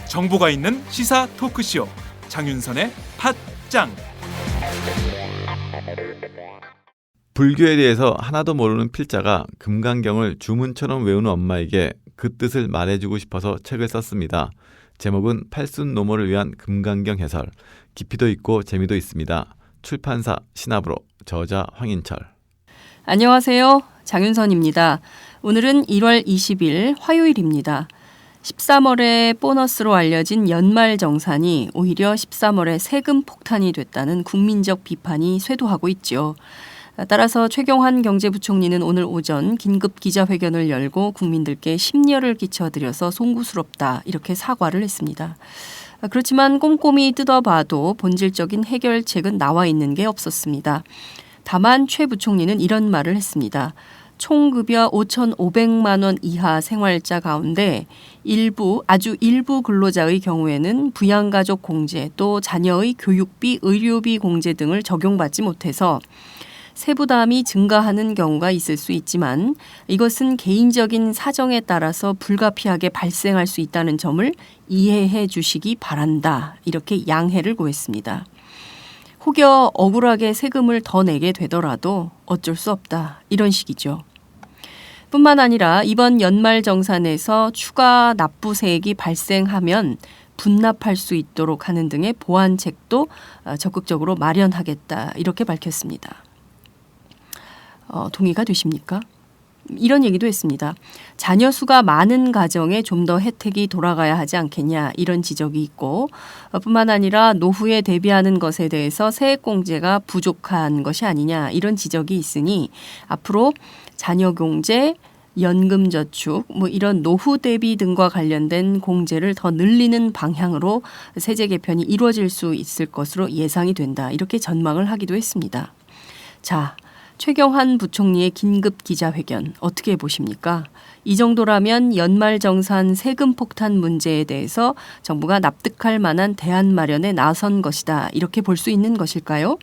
정보가 있는 시사 토크쇼 장윤선의 팟짱. 불교에 대해서 하나도 모르는 필자가 금강경을 주문처럼 외우는 엄마에게 그 뜻을 말해주고 싶어서 책을 썼습니다. 제목은 팔순노모를 위한 금강경 해설. 깊이도 있고 재미도 있습니다. 출판사 신압으로, 저자 황인철. 안녕하세요. 장윤선입니다. 오늘은 1월 20일 화요일입니다. 13월에 보너스로 알려진 연말정산이 오히려 13월에 세금 폭탄이 됐다는 국민적 비판이 쇄도하고 있죠. 따라서 최경환 경제부총리는 오늘 오전 긴급 기자회견을 열고 국민들께 심려를 끼쳐드려서 송구스럽다 이렇게 사과를 했습니다. 그렇지만 꼼꼼히 뜯어봐도 본질적인 해결책은 나와 있는 게 없었습니다. 다만 최 부총리는 이런 말을 했습니다. 총급여 5,500만 원 이하 생활자 가운데 아주 일부 근로자의 경우에는 부양가족 공제 또 자녀의 교육비, 의료비 공제 등을 적용받지 못해서 세부담이 증가하는 경우가 있을 수 있지만 이것은 개인적인 사정에 따라서 불가피하게 발생할 수 있다는 점을 이해해 주시기 바란다. 이렇게 양해를 구했습니다. 혹여 억울하게 세금을 더 내게 되더라도 어쩔 수 없다. 이런 식이죠. 뿐만 아니라 이번 연말정산에서 추가 납부세액이 발생하면 분납할 수 있도록 하는 등의 보완책도 적극적으로 마련하겠다. 이렇게 밝혔습니다. 동의가 되십니까? 이런 얘기도 했습니다. 자녀 수가 많은 가정에 좀 더 혜택이 돌아가야 하지 않겠냐 이런 지적이 있고 뿐만 아니라 노후에 대비하는 것에 대해서 세액공제가 부족한 것이 아니냐 이런 지적이 있으니 앞으로 자녀공제, 연금저축, 이런 노후 대비 등과 관련된 공제를 더 늘리는 방향으로 세제 개편이 이루어질 수 있을 것으로 예상이 된다 이렇게 전망을 하기도 했습니다. 자, 최경환 부총리의 긴급 기자회견 어떻게 보십니까? 이 정도라면 연말정산 세금 폭탄 문제에 대해서 정부가 납득할 만한 대안 마련에 나선 것이다. 이렇게 볼 수 있는 것일까요?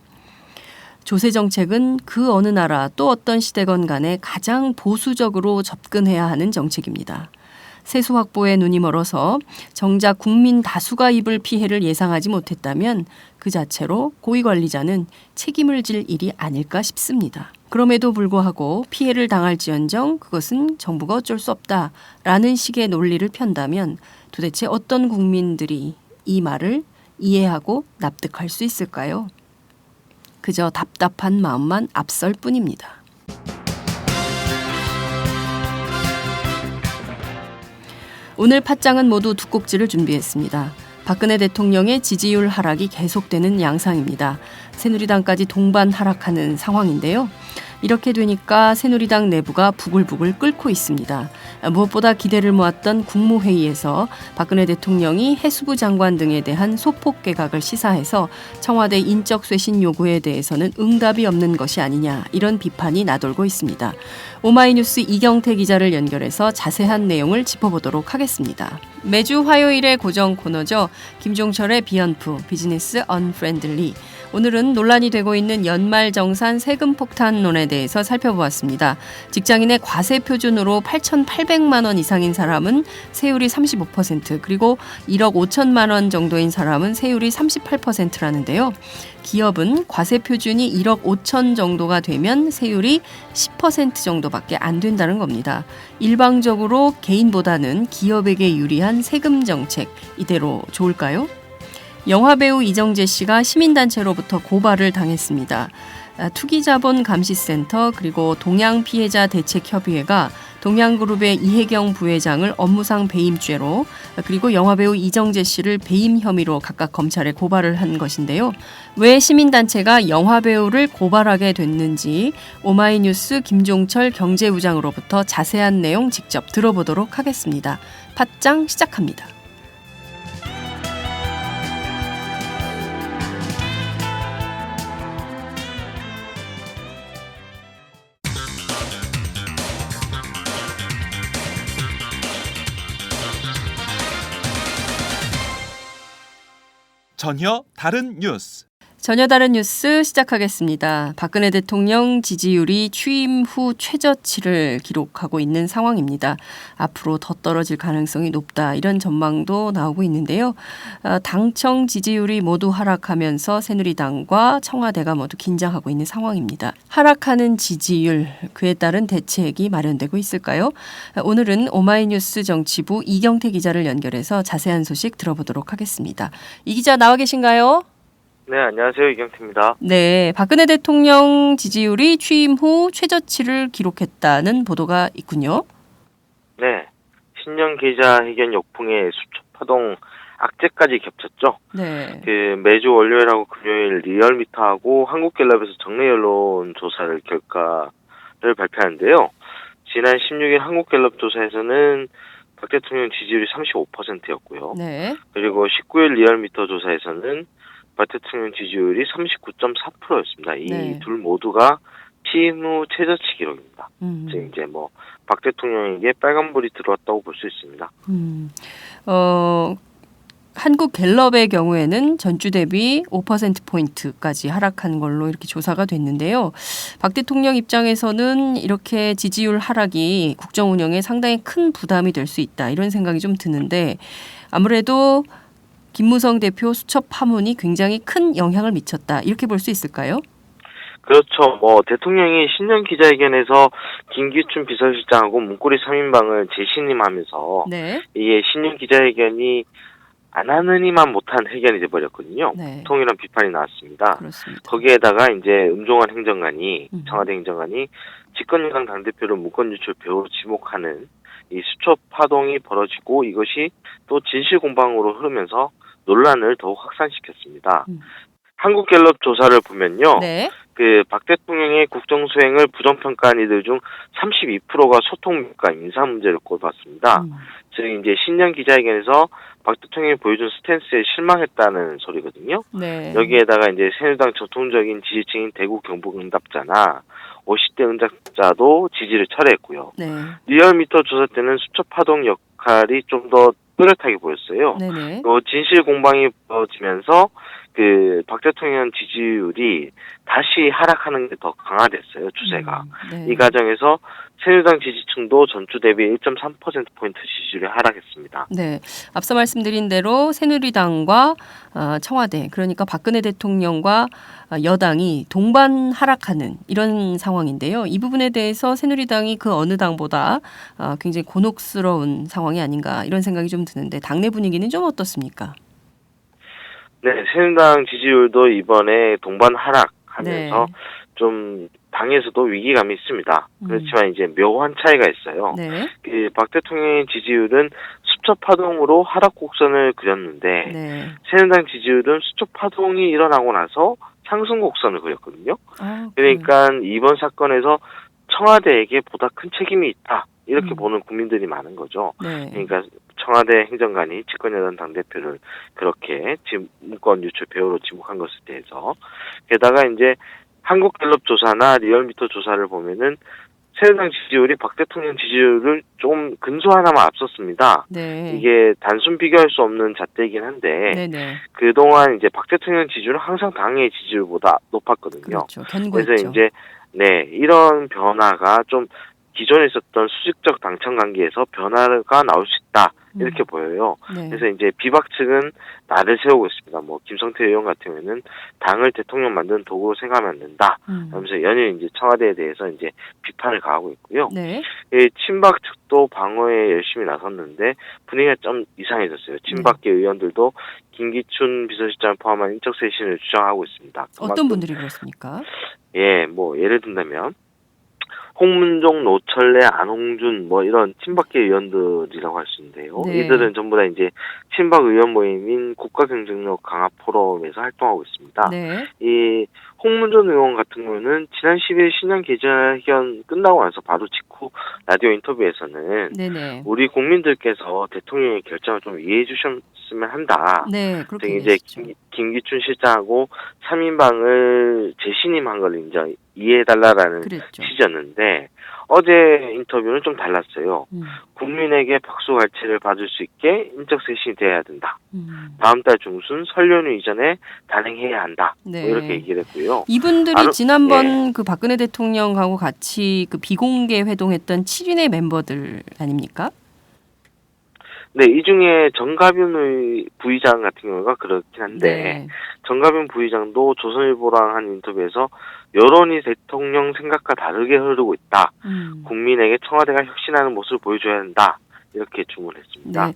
조세 정책은 그 어느 나라 또 어떤 시대건 간에 가장 보수적으로 접근해야 하는 정책입니다. 세수 확보에 눈이 멀어서 정작 국민 다수가 입을 피해를 예상하지 못했다면 그 자체로 고위관리자는 책임을 질 일이 아닐까 싶습니다. 그럼에도 불구하고 피해를 당할지언정 그것은 정부가 어쩔 수 없다라는 식의 논리를 편다면 도대체 어떤 국민들이 이 말을 이해하고 납득할 수 있을까요? 그저 답답한 마음만 앞설 뿐입니다. 오늘 팟짱은 모두 두 꼭지를 준비했습니다. 박근혜 대통령의 지지율 하락이 계속되는 양상입니다. 새누리당까지 동반 하락하는 상황인데요. 이렇게 되니까 새누리당 내부가 부글부글 끓고 있습니다. 무엇보다 기대를 모았던 국무회의에서 박근혜 대통령이 해수부 장관 등에 대한 소폭 개각을 시사해서 청와대 인적 쇄신 요구에 대해서는 응답이 없는 것이 아니냐 이런 비판이 나돌고 있습니다. 오마이뉴스 이경태 기자를 연결해서 자세한 내용을 짚어보도록 하겠습니다. 매주 화요일의 고정 코너죠. 김종철의 비언프 비즈니스 언프렌들리. 오늘은 논란이 되고 있는 연말정산 세금 폭탄론에 대해서 살펴보았습니다. 직장인의 과세 표준으로 8,800만 원 이상인 사람은 세율이 35% 그리고 1억 5천만 원 정도인 사람은 세율이 38%라는데요. 기업은 과세 표준이 1억 5천 정도가 되면 세율이 10% 정도밖에 안 된다는 겁니다. 일방적으로 개인보다는 기업에게 유리한 세금 정책 이대로 좋을까요? 영화배우 이정재 씨가 시민단체로부터 고발을 당했습니다. 투기자본감시센터 그리고 동양피해자대책협의회가 동양그룹의 이혜경 부회장을 업무상 배임죄로 그리고 영화배우 이정재 씨를 배임 혐의로 각각 검찰에 고발을 한 것인데요. 왜 시민단체가 영화배우를 고발하게 됐는지 오마이뉴스 김종철 경제부장으로부터 자세한 내용 직접 들어보도록 하겠습니다. 팟짱 시작합니다. 전혀 다른 뉴스. 전혀 다른 뉴스 시작하겠습니다. 박근혜 대통령 지지율이 취임 후 최저치를 기록하고 있는 상황입니다. 앞으로 더 떨어질 가능성이 높다 이런 전망도 나오고 있는데요. 당청 지지율이 모두 하락하면서 새누리당과 청와대가 모두 긴장하고 있는 상황입니다. 하락하는 지지율, 그에 따른 대책이 마련되고 있을까요? 오늘은 오마이뉴스 정치부 이경태 기자를 연결해서 자세한 소식 들어보도록 하겠습니다. 이 기자 나와 계신가요? 네, 안녕하세요. 이경태입니다. 네, 박근혜 대통령 지지율이 취임 후 최저치를 기록했다는 보도가 있군요. 네, 신년 기자회견 역풍에 수첩파동 악재까지 겹쳤죠. 네. 매주 월요일하고 금요일 리얼미터하고 한국갤럽에서 정례 여론조사를 결과를 발표하는데요. 지난 16일 한국갤럽 조사에서는 박 대통령 지지율이 35%였고요. 네. 그리고 19일 리얼미터 조사에서는 박 대통령 지지율이 39.4%였습니다. 이 네. 둘 모두가 취임 후 최저치 기록입니다. 즉 이제 박 대통령에게 빨간불이 들어왔다고 볼 수 있습니다. 한국갤럽의 경우에는 전주 대비 5%포인트까지 하락한 걸로 이렇게 조사가 됐는데요. 박 대통령 입장에서는 이렇게 지지율 하락이 국정 운영에 상당히 큰 부담이 될 수 있다 이런 생각이 좀 드는데 아무래도 김무성 대표 수첩 파문이 굉장히 큰 영향을 미쳤다. 이렇게 볼 수 있을까요? 그렇죠. 대통령이 신년 기자회견에서 김기춘 비서실장하고 문고리 3인방을 재신임하면서 네. 이게 신년 기자회견이 안 하느니만 못한 회견이 돼버렸거든요. 네. 통이란 비판이 나왔습니다. 그렇습니다. 거기에다가 이제 음종환 행정관이 청와대 행정관이 집권여당 당대표를 문건유출 배우로 지목하는 이 수첩 파동이 벌어지고 이것이 또 진실 공방으로 흐르면서 논란을 더욱 확산시켰습니다. 한국갤럽 조사를 보면요. 네. 박 대통령의 국정 수행을 부정평가한 이들 중 32%가 소통과 인사 문제를 꼽았습니다. 즉 이제 신년 기자회견에서 박 대통령이 보여준 스탠스에 실망했다는 소리거든요. 네. 여기에다가 이제 새누리당 전통적인 지지층인 대구 경북 응답자나 50대 응답자도 지지를 철회했고요. 네. 리얼미터 조사 때는 수첩 파동 역할이 좀 더 뚜렷하게 보였어요. 네네. 진실 공방이 벌어지면서 박 대통령 지지율이 다시 하락하는 게 더 강화됐어요, 추세가. 네. 이 과정에서 새누리당 지지층도 전주 대비 1.3%포인트 지지율이 하락했습니다. 네. 앞서 말씀드린 대로 새누리당과 청와대, 그러니까 박근혜 대통령과 여당이 동반 하락하는 이런 상황인데요. 이 부분에 대해서 새누리당이 그 어느 당보다 굉장히 곤혹스러운 상황이 아닌가 이런 생각이 좀 드는데 당내 분위기는 좀 어떻습니까? 네, 새누리당 지지율도 이번에 동반 하락하면서 네. 좀 당에서도 위기감이 있습니다. 그렇지만 이제 묘한 차이가 있어요. 네. 박 대통령의 지지율은 수첩 파동으로 하락 곡선을 그렸는데 네. 새누리당 지지율은 수첩 파동이 일어나고 나서 상승 곡선을 그렸거든요. 그래요. 그러니까 이번 사건에서 청와대에게 보다 큰 책임이 있다. 이렇게 보는 국민들이 많은 거죠. 네. 그러니까 청와대 행정관이 집권여당 당대표를 그렇게 문건 유출 배우로 지목한 것에 대해서 게다가 이제 한국갤럽 조사나 리얼미터 조사를 보면은 새누리당 지지율이 박 대통령 지지율을 좀 근소 하나만 앞섰습니다. 네. 이게 단순 비교할 수 없는 잣대이긴 한데 네네. 그동안 이제 박 대통령 지지율은 항상 당의 지지율보다 높았거든요. 그렇죠. 견고했죠. 그래서 이제 이런 변화가 좀 기존에 있었던 수직적 당청 관계에서 변화가 나올 수 있다. 이렇게 보여요. 네. 그래서 이제 비박 측은 나를 세우고 있습니다. 김성태 의원 같은 경우에는 당을 대통령 만드는 도구로 생각하면 안 된다. 하면서 연일 이제 청와대에 대해서 이제 비판을 가하고 있고요. 네. 친박 측도 방어에 열심히 나섰는데 분위기가 좀 이상해졌어요. 친박계 의원들도 김기춘 비서실장을 포함한 인적 쇄신을 주장하고 있습니다. 어떤 분들이 그렇습니까? 예를 든다면 홍문종, 노철래, 안홍준 이런 친박계 의원들이라고 할 수 있는데요. 네. 이들은 전부 다 이제 친박 의원 모임인 국가경쟁력 강화 포럼에서 활동하고 있습니다. 네. 이 홍문종 의원 같은 경우는 지난 10일 신년 기자회견 끝나고 나서 바로 직후 라디오 인터뷰에서는 네네. 우리 국민들께서 대통령의 결정을 좀 이해해 주셨으면 한다. 네, 그렇게 이제 되시죠. 김기춘 실장하고 3인방을 재신임한 걸 이해해달라라는 그랬죠. 취지였는데 어제 인터뷰는 좀 달랐어요. 국민에게 박수갈채를 받을 수 있게 인적쇄신이 돼야 된다. 다음 달 중순 설 연휴 이전에 단행해야 한다. 네. 뭐 이렇게 얘기를 했고요. 이분들이 지난번 예. 그 박근혜 대통령하고 같이 그 비공개 회동했던 7인의 멤버들 아닙니까? 네, 이 중에 정가빈 부의장 같은 경우가 그렇긴 한데 네. 정가빈 부의장도 조선일보랑 한 인터뷰에서 여론이 대통령 생각과 다르게 흐르고 있다. 국민에게 청와대가 혁신하는 모습을 보여줘야 한다. 이렇게 주문했습니다. 네.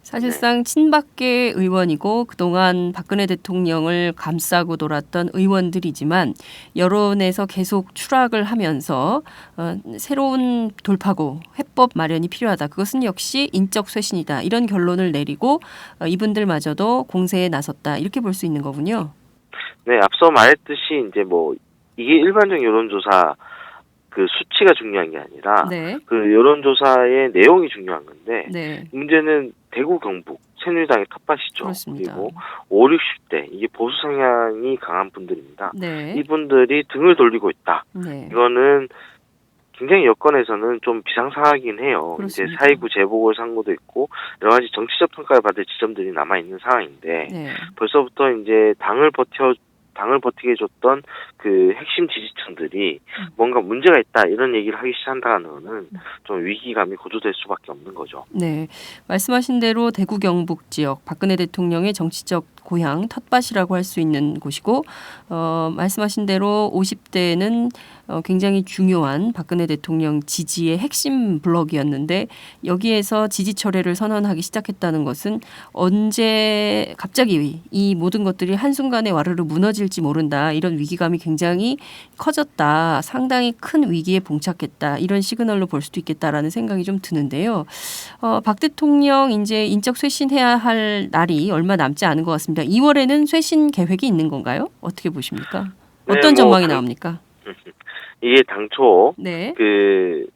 사실상 친박계 의원이고 그동안 박근혜 대통령을 감싸고 돌았던 의원들이지만 여론에서 계속 추락을 하면서 새로운 돌파구, 해법 마련이 필요하다. 그것은 역시 인적 쇄신이다. 이런 결론을 내리고 이분들마저도 공세에 나섰다. 이렇게 볼 수 있는 거군요. 네, 앞서 말했듯이 이제 뭐 이게 일반적 여론조사 그 수치가 중요한 게 아니라 네. 그 여론조사의 내용이 중요한 건데 네. 문제는 대구 경북 새누리당의 텃밭이죠. 그렇습니다. 그리고 5, 60대 이게 보수 성향이 강한 분들입니다. 네. 이분들이 등을 돌리고 있다. 네. 이거는 굉장히 여권에서는 좀 비상사항이긴 해요. 그렇습니다. 이제 4.29 재보궐선거도 있고 여러 가지 정치적 평가를 받을 지점들이 남아 있는 상황인데 네. 벌써부터 이제 당을 버티게 해줬던 그 핵심 지지층들이 뭔가 문제가 있다 이런 얘기를 하기 시작한다는 거는 좀 위기감이 고조될 수밖에 없는 거죠. 네, 말씀하신 대로 대구 경북 지역 박근혜 대통령의 정치적 고향 텃밭이라고 할 수 있는 곳이고 말씀하신 대로 50대는 굉장히 중요한 박근혜 대통령 지지의 핵심 블록이었는데 여기에서 지지 철회를 선언하기 시작했다는 것은 언제 갑자기 이 모든 것들이 한순간에 와르르 무너질지 모른다. 이런 위기감이 굉장히 커졌다. 상당히 큰 위기에 봉착했다. 이런 시그널로 볼 수도 있겠다라는 생각이 좀 드는데요. 박 대통령 이제 인적 쇄신해야 할 날이 얼마 남지 않은 것 같습니다. 2월에는 쇄신 계획이 있는 건가요? 어떻게 보십니까? 어떤 전망이 나옵니까? 이게 당초 네. 그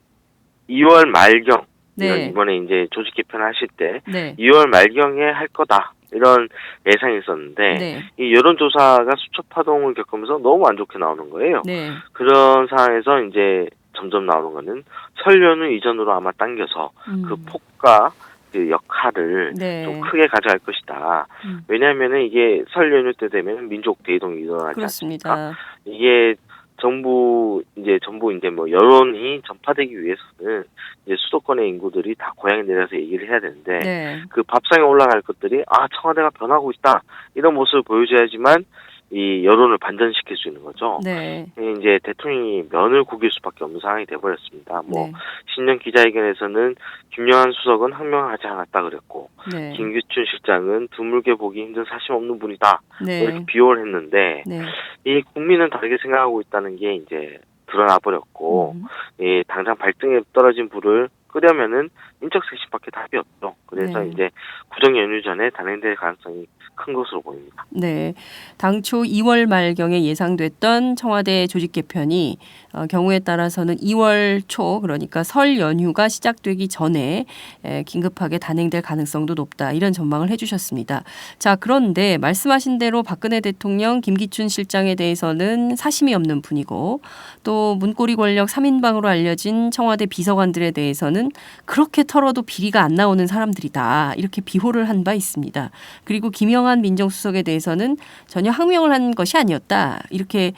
2월 말경 네. 이번에 이제 조직 개편을 하실 때 네. 2월 말경에 할 거다 이런 예상이 있었는데 네. 이 여론조사가 수첩 파동을 겪으면서 너무 안 좋게 나오는 거예요. 네. 그런 상황에서 이제 점점 나오는 거는 설 연휴 이전으로 아마 당겨서 그 폭과 그 역할을 네. 좀 크게 가져갈 것이다. 왜냐하면은 이게 설 연휴 때 되면 민족 대이동이 일어나지 그렇습니다. 않습니까? 이게 전부 이제 뭐 여론이 전파되기 위해서는 이제 수도권의 인구들이 다 고향에 내려서 얘기를 해야 되는데 네. 그 밥상에 올라갈 것들이 청와대가 변하고 있다 이런 모습을 보여줘야지만 이 여론을 반전시킬 수 있는 거죠. 네. 이제 대통령이 면을 구길 수밖에 없는 상황이 돼버렸습니다. 뭐 네. 신년 기자회견에서는 김영한 수석은 항명하지 않았다 그랬고 네. 김기춘 실장은 드물게 보기 힘든 사심 없는 분이다. 네. 이렇게 비호를 했는데 네. 이 국민은 다르게 생각하고 있다는 게 이제 드러나 버렸고 이 당장 발등에 떨어진 불을 끄려면은 인적쇄신밖에 답이 없죠. 그래서 네. 이제 구정 연휴 전에 단행될 가능성이 큰 것으로 보입니다. 네, 당초 2월 말경에 예상됐던 청와대 조직 개편이 경우에 따라서는 2월 초 그러니까 설 연휴가 시작되기 전에 긴급하게 단행될 가능성도 높다. 이런 전망을 해주셨습니다. 자, 그런데 말씀하신 대로 박근혜 대통령, 김기춘 실장에 대해서는 사심이 없는 분이고 또 문고리 권력 3인방으로 알려진 청와대 비서관들에 대해서는 그렇게 털어도 비리가 안 나오는 사람들이다. 이렇게 비호를 한 바 있습니다. 그리고 김영한 민정수석에 대해서는 전혀 항명을 한 것이 아니었다. 이렇게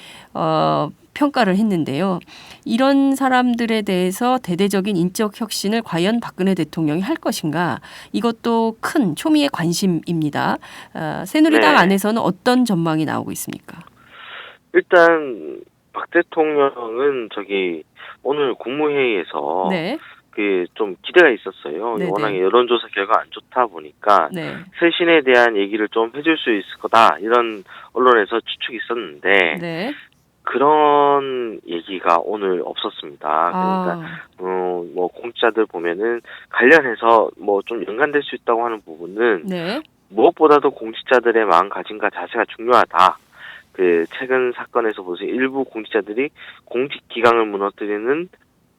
평가를 했는데요. 이런 사람들에 대해서 대대적인 인적 혁신을 과연 박근혜 대통령이 할 것인가? 이것도 큰 초미의 관심입니다. 새누리당 네. 안에서는 어떤 전망이 나오고 있습니까? 일단 박 대통령은 오늘 국무회의에서 네. 그 좀 기대가 있었어요. 네네. 워낙에 여론조사 결과 안 좋다 보니까 네. 쇄신에 대한 얘기를 좀 해줄 수 있을 거다 이런 언론에서 추측이 있었는데 네. 그런 얘기가 오늘 없었습니다. 그러니까 뭐 공직자들 보면은 관련해서 뭐 좀 연관될 수 있다고 하는 부분은 네. 무엇보다도 공직자들의 마음가짐과 자세가 중요하다. 그 최근 사건에서 보세요. 일부 공직자들이 공직 기강을 무너뜨리는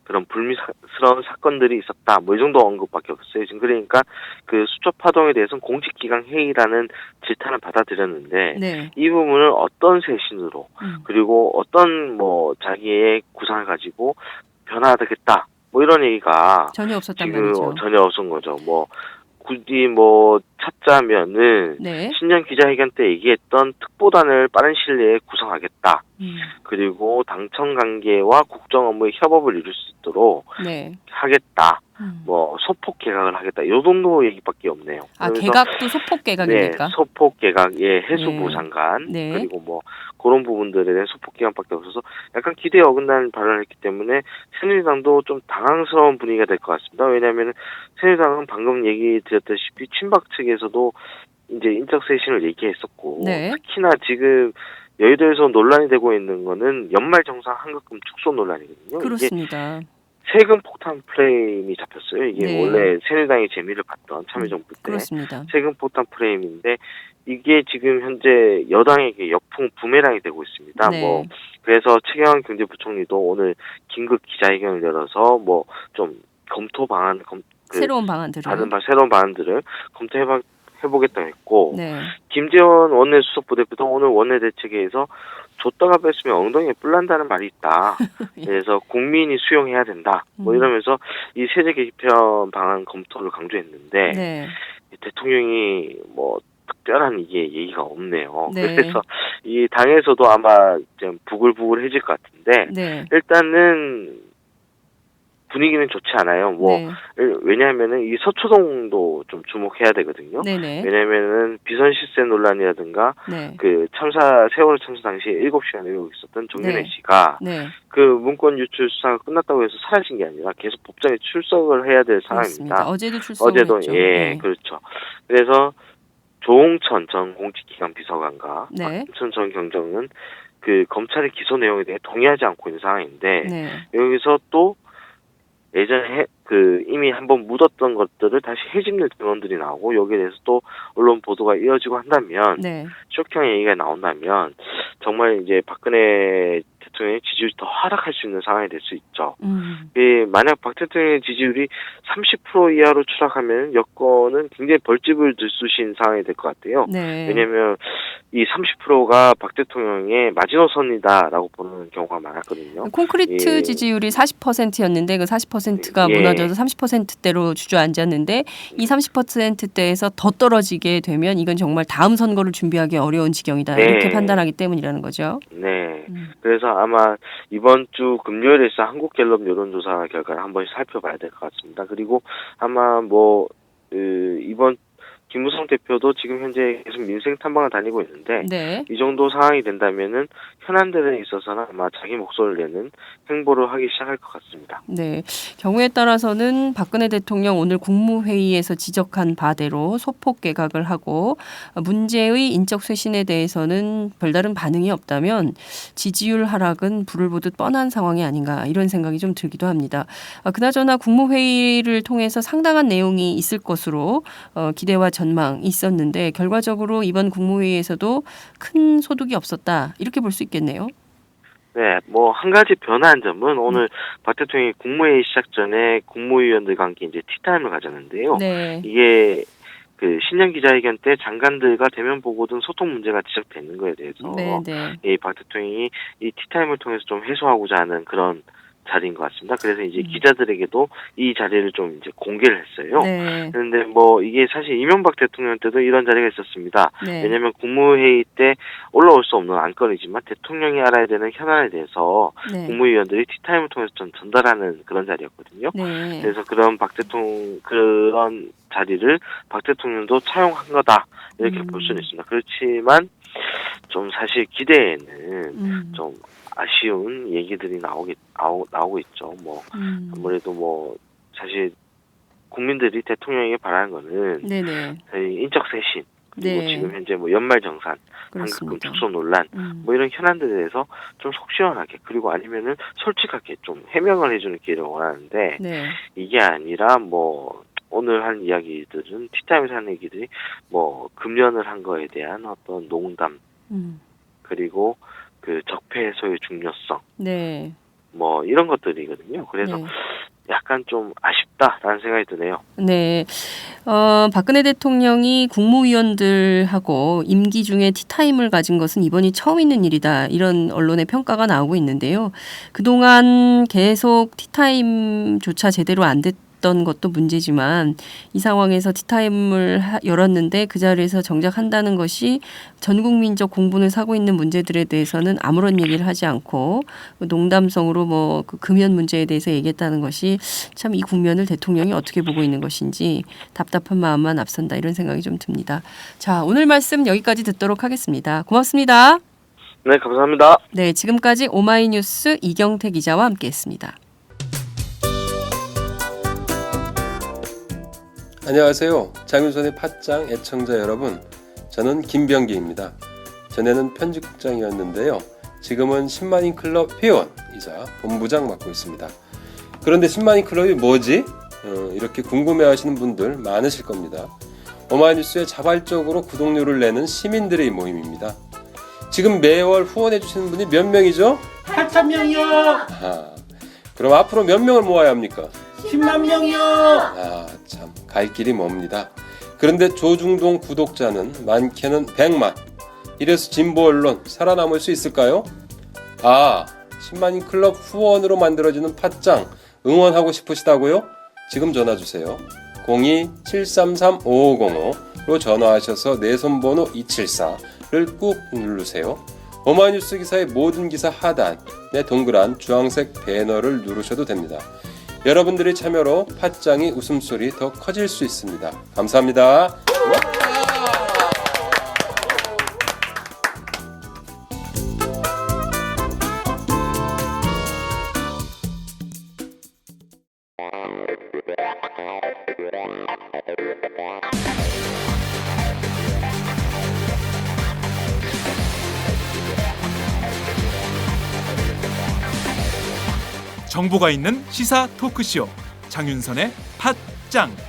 그런 불미스러운 사건들이 있었다. 뭐 이 정도 언급밖에 없었어요. 지금 그러니까 그 수초 파동에 대해서는 공직기강 회의라는 질타는 받아들였는데 네. 이 부분을 어떤 쇄신으로 그리고 어떤 뭐 자기의 구상을 가지고 변화하겠다. 뭐 이런 얘기가 전혀 없었단 지금 말이죠. 전혀 없은 거죠. 뭐 굳이 뭐 찾자면은 네. 신년 기자회견 때 얘기했던 특보단을 빠른 시일 내에 구성하겠다. 그리고 당청 관계와 국정 업무의 협업을 이룰 수 있도록 네. 하겠다. 뭐 소폭 개각을 하겠다. 이 정도 얘기밖에 없네요. 아, 그래서 개각도 소폭 개각입니까? 네, 소폭 개각, 예, 해수부 예. 장관 네. 그리고 뭐 그런 부분들에 대한 소폭 개각밖에 없어서 약간 기대에 어긋나는 발언을 했기 때문에 새누리당도 좀 당황스러운 분위기가 될 것 같습니다. 왜냐하면 새누리당은 방금 얘기 드렸다시피 친박 측에서도 이제 인적 쇄신을 얘기했었고 네. 특히나 지금 여의도에서 논란이 되고 있는 거는 연말정산 환급금 축소 논란이거든요. 이게 그렇습니다. 세금 폭탄 프레임이 잡혔어요. 이게 네. 원래 새누리당이 재미를 봤던 참여정부 때 그렇습니다. 세금 폭탄 프레임인데 이게 지금 현재 여당에게 역풍 부메랑이 되고 있습니다. 네. 뭐 그래서 최경환 경제부총리도 오늘 긴급 기자회견을 열어서 뭐 좀 검토 방안 새로운 방안들을. 새로운 방안들을 검토해보겠다고 했고 네. 김재원 원내수석 부대표도 오늘 원내대책회에서 줬다가 뺐으면 엉덩이에 뿔 난다는 말이 있다. 그래서 국민이 수용해야 된다. 뭐 이러면서 이 세제 개편 방안 검토를 강조했는데 네. 대통령이 뭐 특별한 이게 얘기가 없네요. 네. 그래서 이 당에서도 아마 좀 부글부글해질 것 같은데 네. 일단은 분위기는 좋지 않아요. 뭐 네. 왜냐하면은 이 서초동도 좀 주목해야 되거든요. 네네. 왜냐하면은 비선 실세 논란이라든가 네. 그 세월호 참사 당시에 7시간 의혹이 있었던 정윤회 네. 씨가 네. 그 문건 유출 수사가 끝났다고 해서 사라진 게 아니라 계속 법정에 출석을 해야 될 그렇습니다. 상황입니다. 어제도 출석을 어제도 했죠. 예, 네. 그렇죠. 그래서 조홍천 전 공직기강 비서관과 네. 박김천 전 경정은 그 검찰의 기소 내용에 대해 동의하지 않고 있는 상황인데 네. 여기서 또 예전에 이미 한번 묻었던 것들을 다시 헤집는 증언들이 나오고 여기에 대해서 또 언론 보도가 이어지고 한다면 네. 쇼킹 얘기가 나온다면 정말 이제 박근혜 대통령의 지지율이 더 하락할 수 있는 상황이 될 수 있죠. 만약 박 대통령의 지지율이 30% 이하로 추락하면 여권은 굉장히 벌집을 들쑤신 상황이 될 것 같아요. 네. 왜냐하면 이 30%가 박 대통령의 마지노선이다라고 보는 경우가 많았거든요. 콘크리트 예. 지지율이 40%였는데 그 40%가 예. 무너져서 30%대로 주저앉았는데 이 30%대에서 더 떨어지게 되면 이건 정말 다음 선거를 준비하기 어려운 지경이다. 네. 이렇게 판단하기 때문이라는 거죠. 네. 그래서 아마 이번 주 금요일에 있어 한국갤럽 여론조사 결과를 한번 살펴봐야 될 것 같습니다. 그리고 아마 이번 김무성 대표도 지금 현재 계속 민생 탐방을 다니고 있는데 네. 이 정도 상황이 된다면은 현안들에 있어서는 아마 자기 목소리를 내는 행보를 하기 시작할 것 같습니다. 네. 경우에 따라서는 박근혜 대통령 오늘 국무회의에서 지적한 바대로 소폭 개각을 하고 문제의 인적 쇄신에 대해서는 별다른 반응이 없다면 지지율 하락은 불을 보듯 뻔한 상황이 아닌가 이런 생각이 좀 들기도 합니다. 그나저나 국무회의를 통해서 상당한 내용이 있을 것으로 기대와 전망이 있었는데 결과적으로 이번 국무회의에서도 큰 소득이 없었다. 이렇게 볼 수 있겠네요. 네, 한 가지 변화한 점은 오늘 박 대통령이 국무회의 시작 전에 국무위원들과 함께 이제 티타임을 가졌는데요. 네. 이게 신년 기자회견 때 장관들과 대면 보고 등 소통 문제가 지적되는 거에 대해서 네, 네. 박 대통령이 이 티타임을 통해서 좀 해소하고자 하는 그런 자리인 것 같습니다. 그래서 이제 기자들에게도 이 자리를 좀 이제 공개를 했어요. 네. 그런데 이게 사실 이명박 대통령 때도 이런 자리가 있었습니다. 네. 왜냐하면 국무회의 때 올라올 수 없는 안건이지만 대통령이 알아야 되는 현안에 대해서 네. 국무위원들이 티타임을 통해서 좀 전달하는 그런 자리였거든요. 네. 그래서 그런 그런 자리를 박 대통령도 차용한 거다 이렇게 볼 수는 있습니다. 그렇지만 좀 사실 기대에는 좀 아쉬운 얘기들이 나오고 있죠. 아무래도 사실 국민들이 대통령에게 바라는 거는 네네. 인적 쇄신 그리고 네. 지금 현재 연말정산, 환급금 그렇습니다. 축소 논란 이런 현안들에 대해서 좀 속 시원하게 그리고 아니면은 솔직하게 좀 해명을 해주는 기회를 원하는데 네. 이게 아니라 오늘 한 이야기들은 티타임에서 하는 얘기들이 금연을 한 거에 대한 어떤 농담 그리고 적폐 해소의 중요성 네. 이런 것들이거든요. 그래서 네. 약간 좀 아쉽다라는 생각이 드네요. 네. 박근혜 대통령이 국무위원들하고 임기 중에 티타임을 가진 것은 이번이 처음 있는 일이다. 이런 언론의 평가가 나오고 있는데요. 그동안 계속 티타임조차 제대로 안 됐던 것도 문제지만 이 상황에서 티타임을 열었는데 그 자리에서 정작 한다는 것이 전 국민적 공분을 사고 있는 문제들에 대해서는 아무런 얘기를 하지 않고 농담성으로 그 금연 문제에 대해서 얘기했다는 것이 참 이 국면을 대통령이 어떻게 보고 있는 것인지 답답한 마음만 앞선다 이런 생각이 좀 듭니다. 자, 오늘 말씀 여기까지 듣도록 하겠습니다. 고맙습니다. 네, 감사합니다. 네, 지금까지 오마이뉴스 이경태 기자와 함께했습니다. 안녕하세요. 장윤선의 팟짱 애청자 여러분. 저는 김병기입니다. 전에는 편집국장이었는데요. 지금은 10만인 클럽 회원이자 본부장 맡고 있습니다. 그런데 10만인 클럽이 뭐지? 이렇게 궁금해하시는 분들 많으실 겁니다. 오마이뉴스에 자발적으로 구독료를 내는 시민들의 모임입니다. 지금 매월 후원해주시는 분이 몇 명이죠? 8,000명이요. 그럼 앞으로 몇 명을 모아야 합니까? 10만 명이요. 참 갈 길이 멉니다. 그런데 조중동 구독자는 많게는 100만. 이래서 진보 언론 살아남을 수 있을까요? 10만인 클럽 후원으로 만들어지는 팟짱 응원하고 싶으시다고요? 지금 전화주세요. 02-733-5505로 전화하셔서 내 손번호 274를 꾹 누르세요. 오마이뉴스 기사의 모든 기사 하단에 동그란 주황색 배너를 누르셔도 됩니다. 여러분들의 참여로 팟짱이 웃음소리 더 커질 수 있습니다. 감사합니다. 정보가 있는 시사 토크쇼 장윤선의 팟짱.